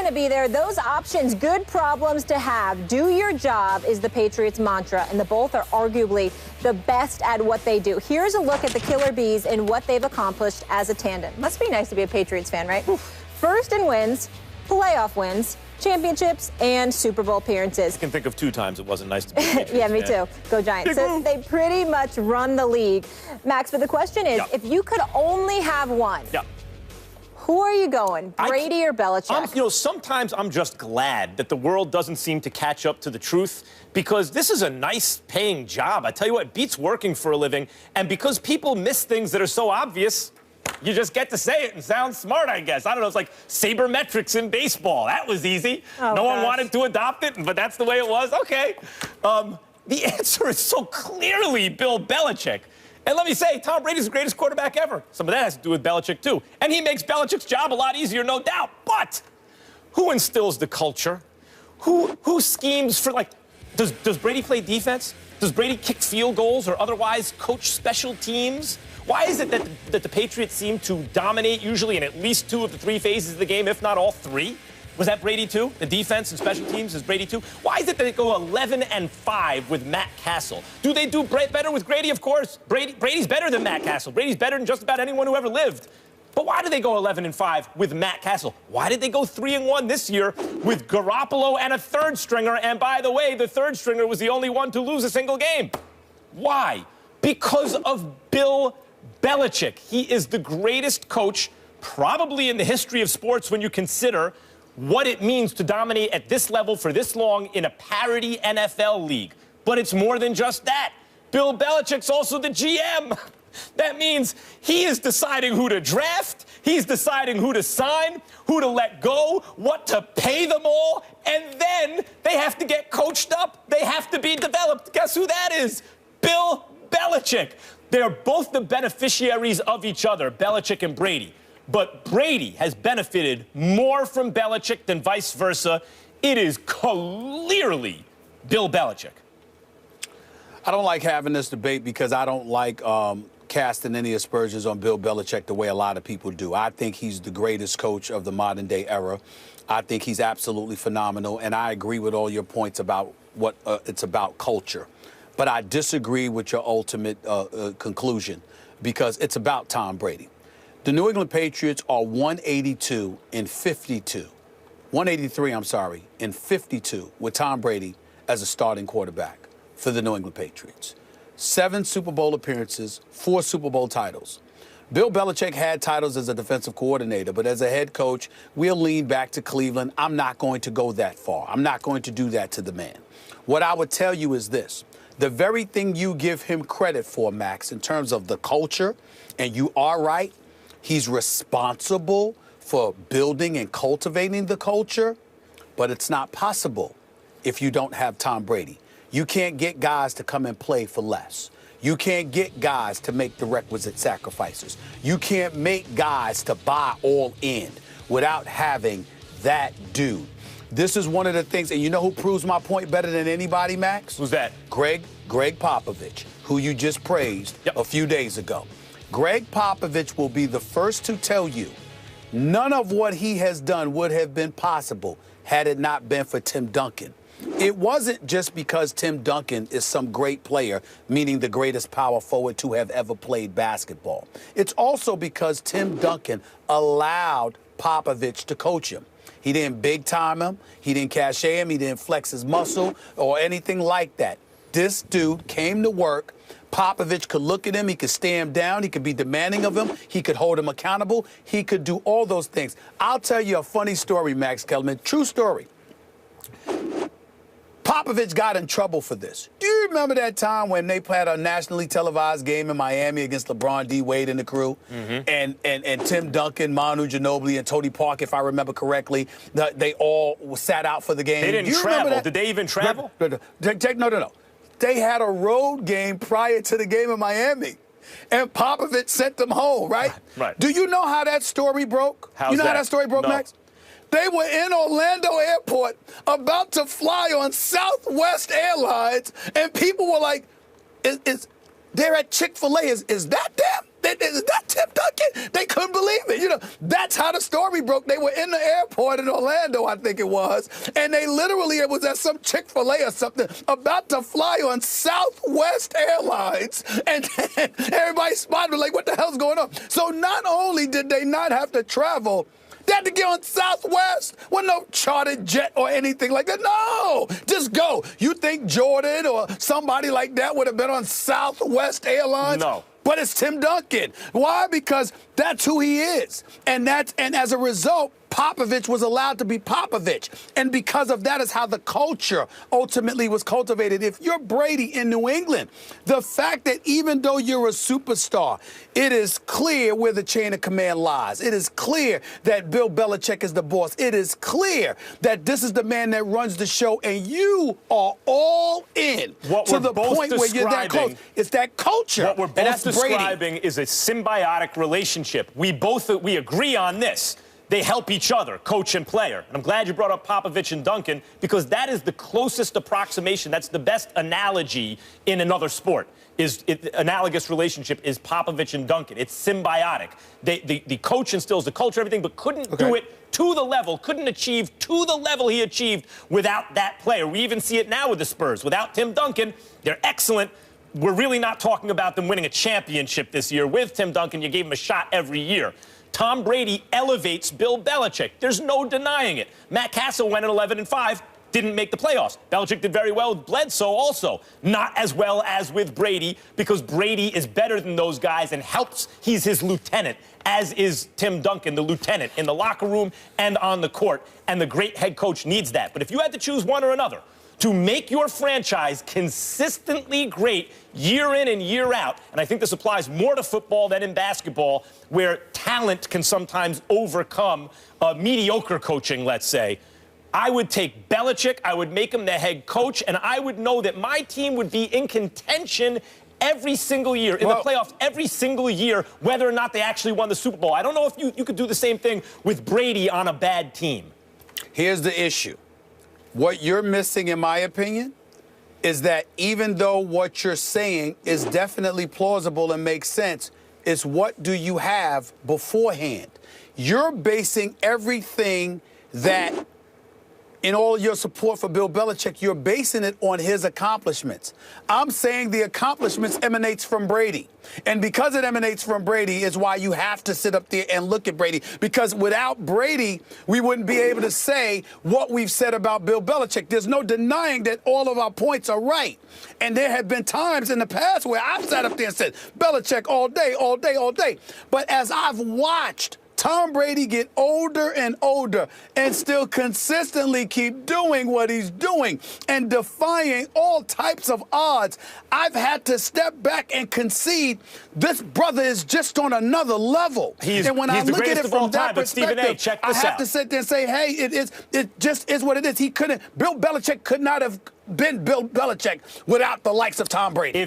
going to be there. Those options, good problems to have. Do your job is the Patriots' mantra, and the both are arguably the best at what they do. Here's a look at the Killer Bees and what they've accomplished as a tandem. Must be nice to be a Patriots fan, right? First in wins, playoff wins, championships, and Super Bowl appearances. I can think of 2 times it wasn't nice to be a Patriots Yeah, me fan. too. Go Giants. So they pretty much run the league. Max, but the question is, if you could only have one, who are you going, Brady or Belichick? Sometimes I'm just glad that the world doesn't seem to catch up to the truth, because this is a nice paying job. I tell you what, it beats working for a living. And because people miss things that are so obvious, you just get to say it and sound smart, I guess. I don't know, it's like sabermetrics in baseball. That was easy. No one wanted to adopt it, but that's the way it was. Okay. The answer is so clearly Bill Belichick. And let me say, Tom Brady's the greatest quarterback ever. Some of that has to do with Belichick, too. And he makes Belichick's job a lot easier, no doubt. But who instills the culture? Who schemes for, like, does Brady play defense? Does Brady kick field goals or otherwise coach special teams? Why is it that the Patriots seem to dominate usually in at least 2 of the 3 phases of the game, if not all 3? Was that Brady, too? The defense and special teams is Brady, too? Why is it that they go 11-5 with Matt Castle? Do they do better with Grady? Of course. Brady's better than Matt Castle. Brady's better than just about anyone who ever lived. But why do they go 11-5 with Matt Castle? Why did they go 3-1 this year with Garoppolo and a 3rd stringer? And by the way, the 3rd stringer was the only one to lose a single game. Why? Because of Bill Belichick. He is the greatest coach probably in the history of sports when you consider what it means to dominate at this level for this long in a parity NFL league. But it's more than just that. Bill Belichick's also the GM. That means he is deciding who to draft, he's deciding who to sign, who to let go, what to pay them all, and then they have to get coached up. They have to be developed. Guess who that is? Bill Belichick. They're both the beneficiaries of each other, Belichick and Brady. But Brady has benefited more from Belichick than vice versa. It is clearly Bill Belichick. I don't like having this debate because I don't like casting any aspersions on Bill Belichick the way a lot of people do. I think he's the greatest coach of the modern day era. I think he's absolutely phenomenal, and I agree with all your points about what it's about culture. But I disagree with your ultimate conclusion because it's about Tom Brady. The New England Patriots are 182 in 52. 183, I'm sorry, in 52 with Tom Brady as a starting quarterback for the New England Patriots. 7 Super Bowl appearances, 4 Super Bowl titles. Bill Belichick had titles as a defensive coordinator, but as a head coach, we'll lean back to Cleveland. I'm not going to go that far. I'm not going to do that to the man. What I would tell you is this. The very thing you give him credit for, Max, in terms of the culture, and you are right, he's responsible for building and cultivating the culture, but it's not possible if you don't have Tom Brady. You can't get guys to come and play for less. You can't get guys to make the requisite sacrifices. You can't make guys to buy all in without having that dude. This is one of the things, and you know who proves my point better than anybody, Max? Who's that? Greg Popovich, who you just praised a few days ago. Greg Popovich will be the first to tell you none of what he has done would have been possible had it not been for Tim Duncan. It wasn't just because Tim Duncan is some great player, meaning the greatest power forward to have ever played basketball. It's also because Tim Duncan allowed Popovich to coach him. He didn't big-time him. He didn't cachet him. He didn't flex his muscle or anything like that. This dude came to work. Popovich could look at him. He could stare him down. He could be demanding of him. He could hold him accountable. He could do all those things. I'll tell you a funny story, Max Kellerman. True story. Popovich got in trouble for this. Do you remember that time when they played a nationally televised game in Miami against LeBron D. Wade and the crew? And Tim Duncan, Manu Ginobili, and Tony Park, if I remember correctly, they all sat out for the game. They didn't travel. Did they even travel? No. They had a road game prior to the game in Miami. And Popovich sent them home, right? Right. Do you know how that story broke? How's you know that? How that story broke, No. Max? They were in Orlando Airport about to fly on Southwest Airlines, and people were like, they're at Chick-fil-A. Is that them? Is that Tim Duncan? They couldn't believe it. You know, that's how the story broke. They were in the airport in Orlando, I think it was, and they literally, it was at some Chick-fil-A or something, about to fly on Southwest Airlines, and everybody spotted like, what the hell's going on? So not only did they not have to travel, they had to get on Southwest with no chartered jet or anything like that. No, just go. You think Jordan or somebody like that would have been on Southwest Airlines? No. But it's Tim Duncan. Why? Because that's who he is. And as a result, Popovich was allowed to be Popovich. And because of that is how the culture ultimately was cultivated. If you're Brady in New England, the fact that even though you're a superstar, it is clear where the chain of command lies. It is clear that Bill Belichick is the boss. It is clear that this is the man that runs the show, and you are all in to the point where you're that close. It's that culture. What we're both describing is a symbiotic relationship. We agree on this. They help each other, coach and player. And I'm glad you brought up Popovich and Duncan, because that is the closest approximation. That's the best analogy in another sport. Analogous relationship is Popovich and Duncan. It's symbiotic. The coach instills the culture, everything, but couldn't do it to the level, couldn't achieve to the level he achieved without that player. We even see it now with the Spurs. Without Tim Duncan, they're excellent. We're really not talking about them winning a championship this year. With Tim Duncan, you gave him a shot every year. Tom Brady elevates Bill Belichick. There's no denying it. Matt Castle went at 11-5, didn't make the playoffs. Belichick did very well with Bledsoe also. Not as well as with Brady, because Brady is better than those guys and helps. He's his lieutenant, as is Tim Duncan, the lieutenant, in the locker room and on the court. And the great head coach needs that. But if you had to choose one or another to make your franchise consistently great year in and year out, and I think this applies more to football than in basketball, where talent can sometimes overcome mediocre coaching, let's say, I would take Belichick, I would make him the head coach, and I would know that my team would be in contention every single year, in the playoffs every single year, whether or not they actually won the Super Bowl. I don't know if you could do the same thing with Brady on a bad team. Here's the issue. What you're missing, in my opinion, is that even though what you're saying is definitely plausible and makes sense, it's what do you have beforehand? You're basing everything that, in all your support for Bill Belichick, you're basing it on his accomplishments. I'm saying the accomplishments emanates from Brady. And because it emanates from Brady is why you have to sit up there and look at Brady. Because without Brady, we wouldn't be able to say what we've said about Bill Belichick. There's no denying that all of our points are right. And there have been times in the past where I've sat up there and said, Belichick all day, all day, all day. But as I've watched Tom Brady get older and older and still consistently keep doing what he's doing and defying all types of odds, I've had to step back and concede this brother is just on another level. And when I look at it from that perspective, I have to sit there and say, hey, it just is what it is. Bill Belichick could not have been Bill Belichick without the likes of Tom Brady. I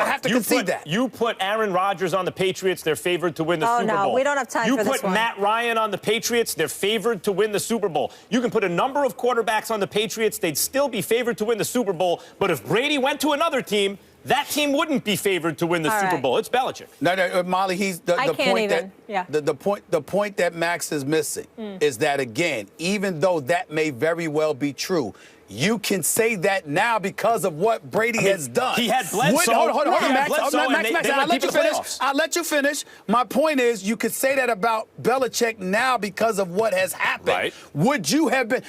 have to concede that. You put Aaron Rodgers on the Patriots, they're favored to win the Super Bowl. Oh, no, we don't have time for this one. You put Matt Ryan on the Patriots, they're favored to win the Super Bowl. You can put a number of quarterbacks on the Patriots, they'd still be favored to win the Super Bowl. But if Brady went to another team, that team wouldn't be favored to win the Super Bowl. It's Belichick. No, Molly, the point that Max is missing is that, again, even though that may very well be true, you can say that now because of what Brady has done. He had Bledsoe. Hold on, Max. I'll let you finish. I'll let you finish. My point is, you could say that about Belichick now because of what has happened. Right.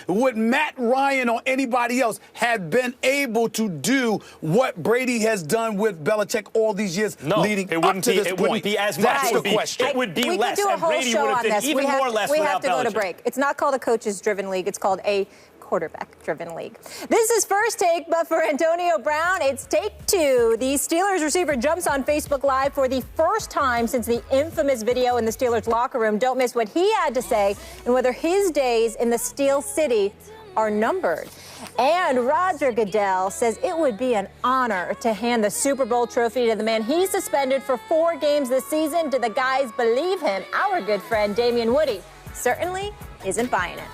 Would Matt Ryan or anybody else have been able to do what Brady has done with Belichick all these years leading up to this point? It wouldn't be as much. That's the question. It would be we less. We can do a whole show on this. Even more or less we have to Belichick. go to break. It's not called a coaches-driven league. It's called a quarterback-driven league. This is First Take, but for Antonio Brown, it's Take Two. The Steelers receiver jumps on Facebook Live for the first time since the infamous video in the Steelers locker room. Don't miss what he had to say and whether his days in the Steel City are numbered. And Roger Goodell says it would be an honor to hand the Super Bowl trophy to the man he suspended for 4 games this season. Do the guys believe him? Our good friend Damian Woody certainly isn't buying it.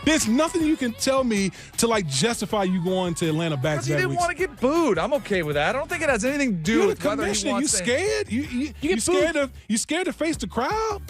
There's nothing you can tell me to like justify you going to Atlanta back Because to he back didn't weeks. want to get booed. I'm okay with that. I don't think it has anything to do You're with the whether he commissioner. wants You to. scared? You get scared to face the crowd?